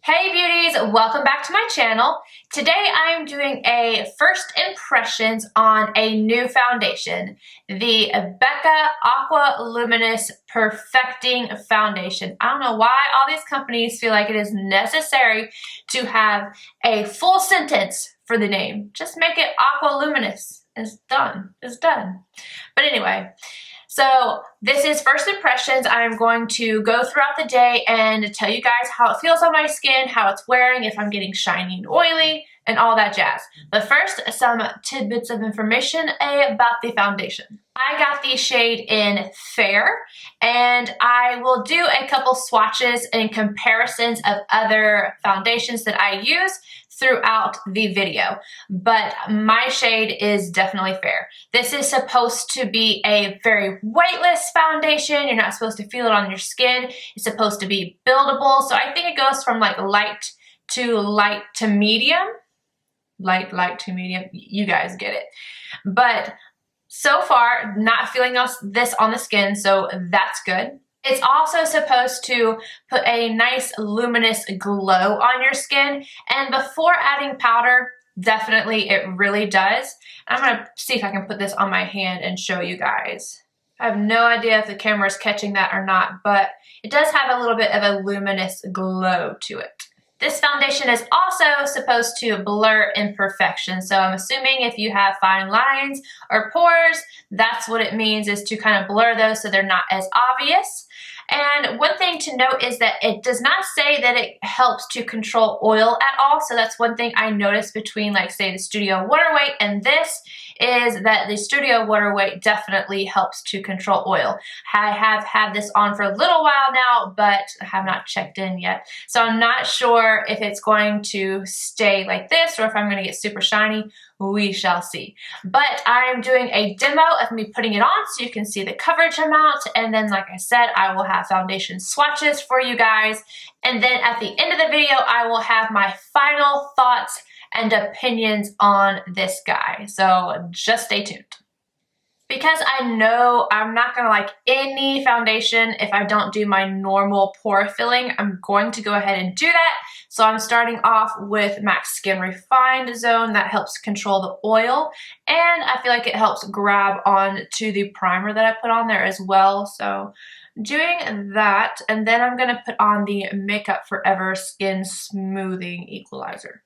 Hey beauties, welcome back to my channel. Today I am doing a first impressions on a new foundation, the Becca Aqua Luminous Perfecting Foundation. I don't know why all these companies feel like it is necessary to have a full sentence for the name. Just make it Aqua Luminous. It's done. It's done. But anyway, so this is first impressions. I'm going to go throughout the day and tell you guys how it feels on my skin, how it's wearing, if I'm getting shiny and oily, and all that jazz. But first, some tidbits of information about the foundation. I got the shade in Fair, and I will do a couple swatches and comparisons of other foundations that I use throughout the video, but my shade is definitely Fair. This is supposed to be a very weightless foundation. You're not supposed to feel it on your skin. It's supposed to be buildable, so I think it goes from like light to medium. Light to medium, you guys get it. But so far, not feeling this on the skin, so that's good. It's also supposed to put a nice luminous glow on your skin, and before adding powder, definitely it really does. I'm gonna see if I can put this on my hand and show you guys. I have no idea if the camera is catching that or not, but it does have a little bit of a luminous glow to it. This foundation is also supposed to blur imperfections. So I'm assuming if you have fine lines or pores, that's what it means, is to kind of blur those so they're not as obvious. And one thing to note is that it does not say that it helps to control oil at all. So that's one thing I noticed between, like, say, the Studio Water Weight and this, is that the Studio Water Weight definitely helps to control oil. I have had this on for a little while now, but I have not checked in yet. So I'm not sure if it's going to stay like this or if I'm going to get super shiny. We shall see. But I'm doing a demo of me putting it on so you can see the coverage amount. And then, like I said, I will have foundation swatches for you guys. And then at the end of the video, I will have my final thoughts and opinions on this guy. So just stay tuned. Because I know I'm not going to like any foundation if I don't do my normal pore filling, I'm going to go ahead and do that. So I'm starting off with MAC Skin Refined Zone. That helps control the oil, and I feel like it helps grab on to the primer that I put on there as well. So doing that, and then I'm going to put on the Makeup Forever Skin Smoothing Equalizer.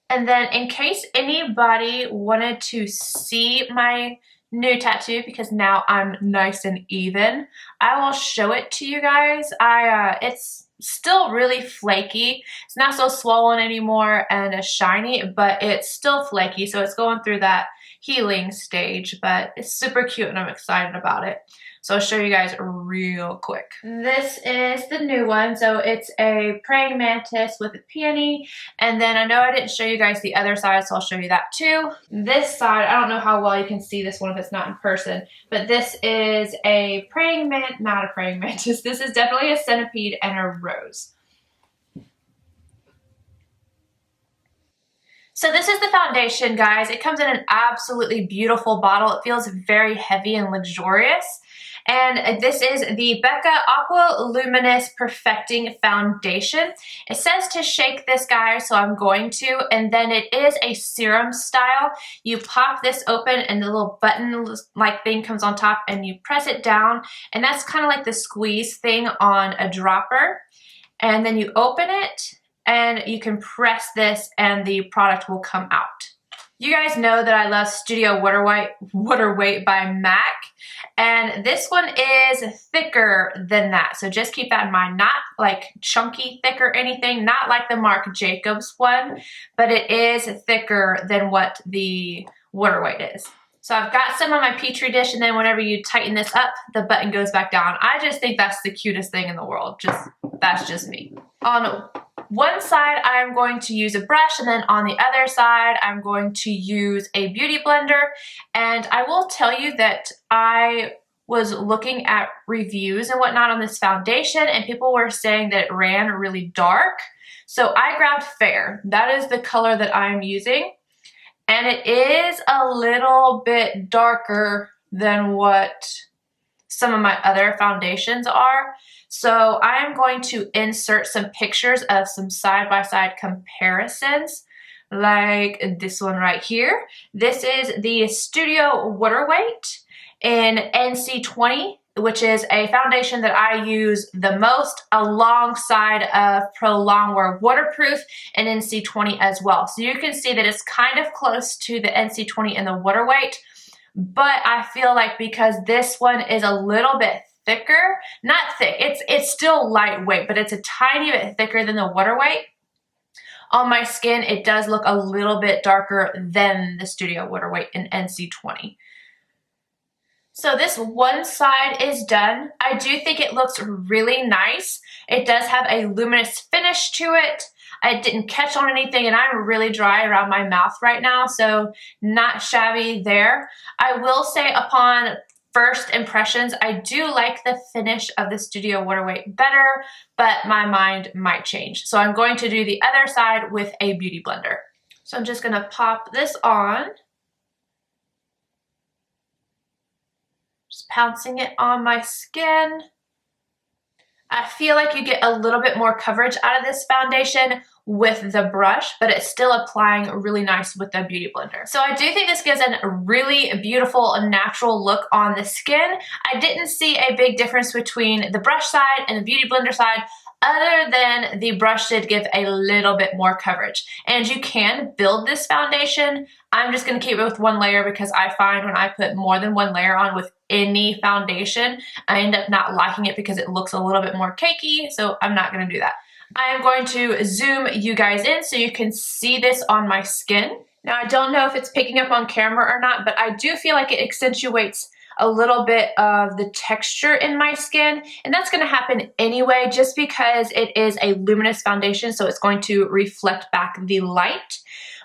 And then in case anybody wanted to see my new tattoo, because now I'm nice and even, I will show it to you guys. It's still really flaky. It's not so swollen anymore and shiny, but it's still flaky. So it's going through that healing stage, but it's super cute and I'm excited about it. So I'll show you guys real quick. This is the new one. So it's a praying mantis with a peony. And then I know I didn't show you guys the other side, so I'll show you that too. This side, I don't know how well you can see this one if it's not in person, but this is a praying mantis, not a praying mantis. This is definitely a centipede and a rose. So this is the foundation, guys. It comes in an absolutely beautiful bottle. It feels very heavy and luxurious. And this is the Becca Aqua Luminous Perfecting Foundation. It says to shake this guy, so I'm going to, and then it is a serum style. You pop this open and the little button-like thing comes on top and you press it down, and that's kind of like the squeeze thing on a dropper. And then you open it and you can press this and the product will come out. You guys know that I love Studio Water Weight by MAC, and this one is thicker than that. So just keep that in mind. Not like chunky thick or anything, not like the Marc Jacobs one, but it is thicker than what the Water Weight is. So I've got some on my Petri dish, and then whenever you tighten this up, the button goes back down. I just think that's the cutest thing in the world. That's just me. On one side, I'm going to use a brush, and then on the other side, I'm going to use a beauty blender. And I will tell you that I was looking at reviews and whatnot on this foundation, and people were saying that it ran really dark. So I grabbed Fair. That is the color that I'm using. And it is a little bit darker than what some of my other foundations are. So I am going to insert some pictures of some side-by-side comparisons, like this one right here. This is the Studio Water Weight in NC20, which is a foundation that I use the most, alongside of Pro Longwear Waterproof and NC20 as well. So you can see that it's kind of close to the NC20 in the water weight, but I feel like because this one is a little bit thicker, not thick, it's still lightweight, but it's a tiny bit thicker than the water weight. On my skin, it does look a little bit darker than the Studio Water Weight in NC20. So this one side is done. I do think it looks really nice. It does have a luminous finish to it. I didn't catch on anything, and I'm really dry around my mouth right now, so not shabby there. I will say, upon first impressions, I do like the finish of the Studio Water Weight better, but my mind might change. So I'm going to do the other side with a beauty blender. So I'm just gonna pop this on. Just pouncing it on my skin. I feel like you get a little bit more coverage out of this foundation with the brush, but it's still applying really nice with the beauty blender. So I do think this gives a really beautiful natural look on the skin. I didn't see a big difference between the brush side and the beauty blender side, other than the brush did give a little bit more coverage. And you can build this foundation. I'm just gonna keep it with one layer because I find when I put more than one layer on with any foundation, I end up not liking it because it looks a little bit more cakey, so I'm not gonna do that. I am going to zoom you guys in so you can see this on my skin. Now, I don't know if it's picking up on camera or not, but I do feel like it accentuates a little bit of the texture in my skin, and that's going to happen anyway just because it is a luminous foundation, so it's going to reflect back the light.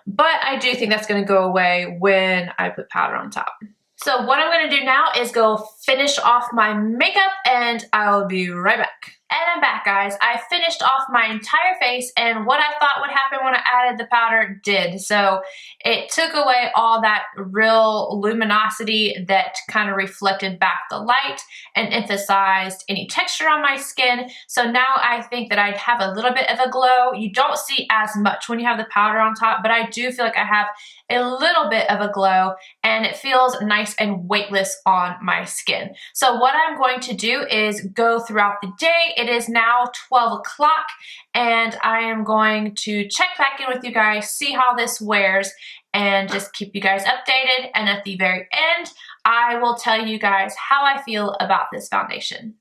But I do think that's going to go away when I put powder on top. So what I'm going to do now is go finish off my makeup, and I'll be right back. And I'm back, guys. I finished off my entire face, and what I thought would happen when I added the powder did. So it took away all that real luminosity that kind of reflected back the light and emphasized any texture on my skin. So now I think that I'd have a little bit of a glow. You don't see as much when you have the powder on top, but I do feel like I have a little bit of a glow, and it feels nice and weightless on my skin. So what I'm going to do is go throughout the day. It is now 12 o'clock, and I am going to check back in with you guys, see how this wears, and just keep you guys updated. And at the very end, I will tell you guys how I feel about this foundation.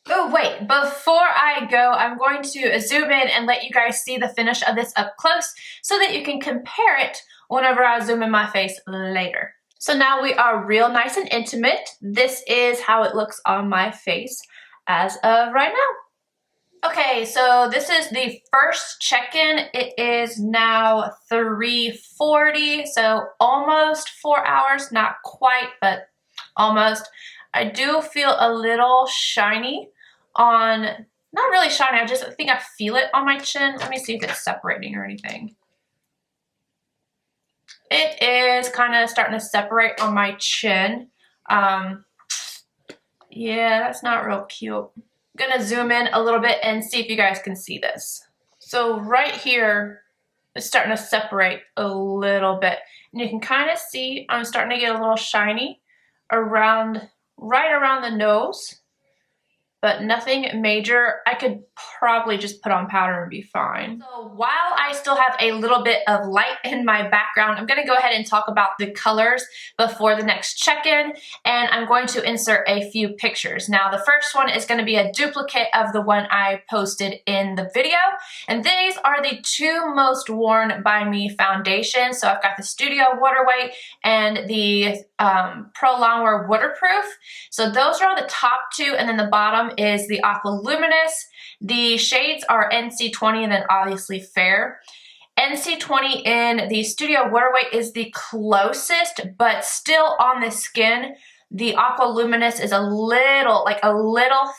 Oh wait, before I go, I'm going to zoom in and let you guys see the finish of this up close so that you can compare it whenever I zoom in my face later. So now we are real nice and intimate. This is how it looks on my face as of right now. Okay, so this is the first check-in. It is now 3:40, so almost 4 hours, not quite, but almost. I do feel a little shiny on, not really shiny, I think I feel it on my chin. Let me see if it's separating or anything. It is kind of starting to separate on my chin. Yeah, that's not real cute. I'm gonna zoom in a little bit and see if you guys can see this. So right here, it's starting to separate a little bit. And you can kind of see I'm starting to get a little shiny around, right around the nose, but nothing major. I could probably just put on powder and be fine. So while I still have a little bit of light in my background, I'm gonna go ahead and talk about the colors before the next check-in, and I'm going to insert a few pictures. Now, the first one is gonna be a duplicate of the one I posted in the video, and these are the two most worn by me foundations. So I've got the Studio Water Weight and the Pro Longwear Waterproof. So those are the top two, and then the bottom is the Aqua Luminous. The shades are NC20 and then obviously Fair. NC20 in the Studio Water Weight is the closest, but still on the skin, the Aqua Luminous is a little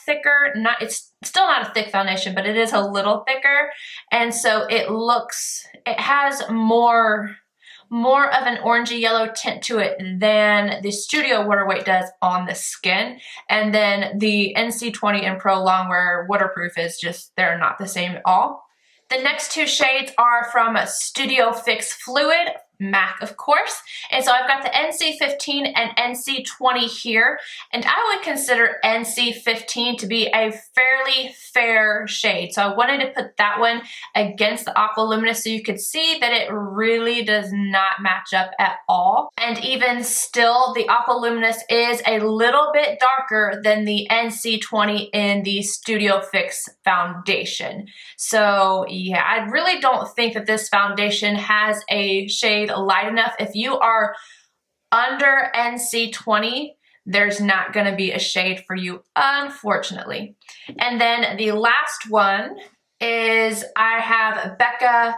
thicker. It's still not a thick foundation, but it is a little thicker. And so it has more more of an orangey yellow tint to it than the Studio Water Weight does on the skin. And then the NC20 and Pro Longwear Waterproof is just, they're not the same at all. The next two shades are from Studio Fix Fluid, MAC of course, and so I've got the NC15 and NC20 here, and I would consider NC15 to be a fairly fair shade, so I wanted to put that one against the Aqua Luminous so you could see that it really does not match up at all. And even still, the Aqua Luminous is a little bit darker than the NC20 in the Studio Fix foundation. So yeah, I really don't think that this foundation has a shade light enough. If you are under NC20, there's not going to be a shade for you, unfortunately. And then the last one is I have Becca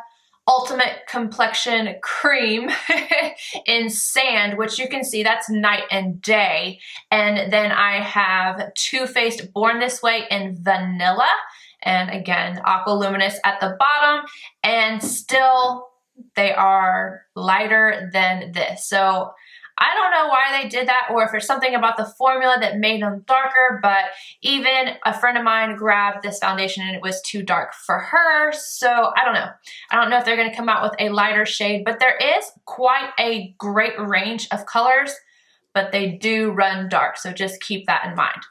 Ultimate Complexion Cream in Sand, which you can see that's night and day. And then I have Too Faced Born This Way in Vanilla. And again, Aqua Luminous at the bottom, and still they are lighter than this. So I don't know why they did that, or if there's something about the formula that made them darker, but even a friend of mine grabbed this foundation and it was too dark for her. So I don't know. I don't know if they're going to come out with a lighter shade, but there is quite a great range of colors, but they do run dark. So just keep that in mind.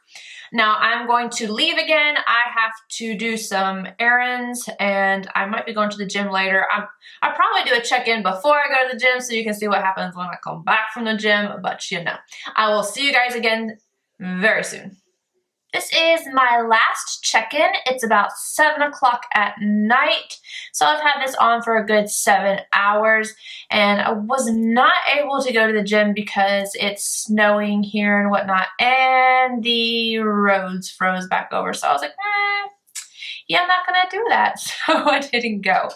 Now I'm going to leave again. I have to do some errands and I might be going to the gym later. I'll probably do a check-in before I go to the gym so you can see what happens when I come back from the gym, but you know. I will see you guys again very soon. This is my last check-in. It's about 7 o'clock at night. So I've had this on for a good 7 hours and I was not able to go to the gym because it's snowing here and whatnot and the roads froze back over. So I was like, yeah, I'm not gonna do that. So I didn't go.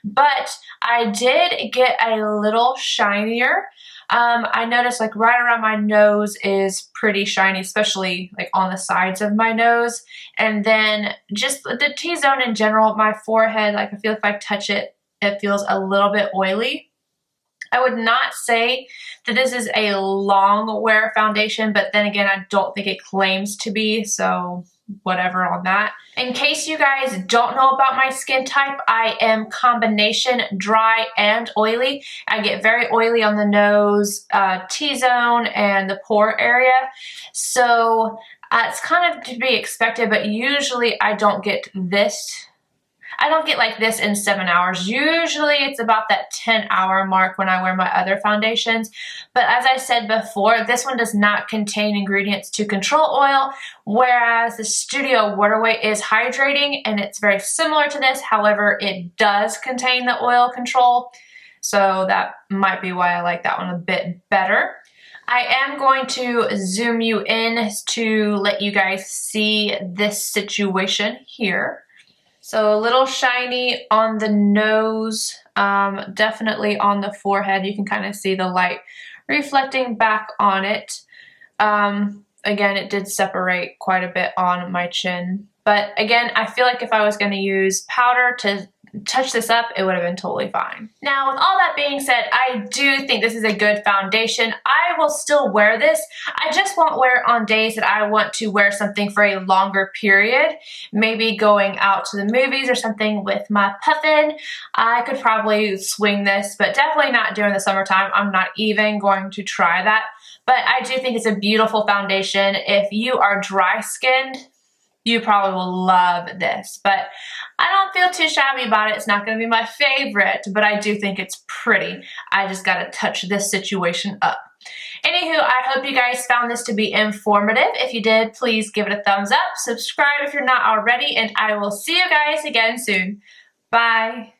But I did get a little shinier. I noticed like right around my nose is pretty shiny, especially like on the sides of my nose. And then just the T-zone in general, my forehead, like I feel if I touch it, it feels a little bit oily. I would not say that this is a long wear foundation, but then again, I don't think it claims to be, so whatever on that. In case you guys don't know about my skin type, I am combination dry and oily. I get very oily on the nose, T-zone, and the pore area. So it's kind of to be expected, but usually I don't get this. I don't get like this in 7 hours. Usually it's about that 10-hour mark when I wear my other foundations. But as I said before, this one does not contain ingredients to control oil, whereas the Studio Water Weight is hydrating and it's very similar to this. However, it does contain the oil control. So that might be why I like that one a bit better. I am going to zoom you in to let you guys see this situation here. So a little shiny on the nose, definitely on the forehead. You can kind of see the light reflecting back on it. Again, it did separate quite a bit on my chin. But again, I feel like if I was going to use powder to touch this up, it would have been totally fine. Now, with all that being said, I do think this is a good foundation. I will still wear this. I just won't wear it on days that I want to wear something for a longer period. Maybe going out to the movies or something with my puffin. I could probably swing this, but definitely not during the summertime. I'm not even going to try that. But I do think it's a beautiful foundation. If you are dry skinned, you probably will love this, but I don't feel too shabby about it. It's not going to be my favorite, but I do think it's pretty. I just got to touch this situation up. Anywho, I hope you guys found this to be informative. If you did, please give it a thumbs up, subscribe if you're not already, and I will see you guys again soon. Bye.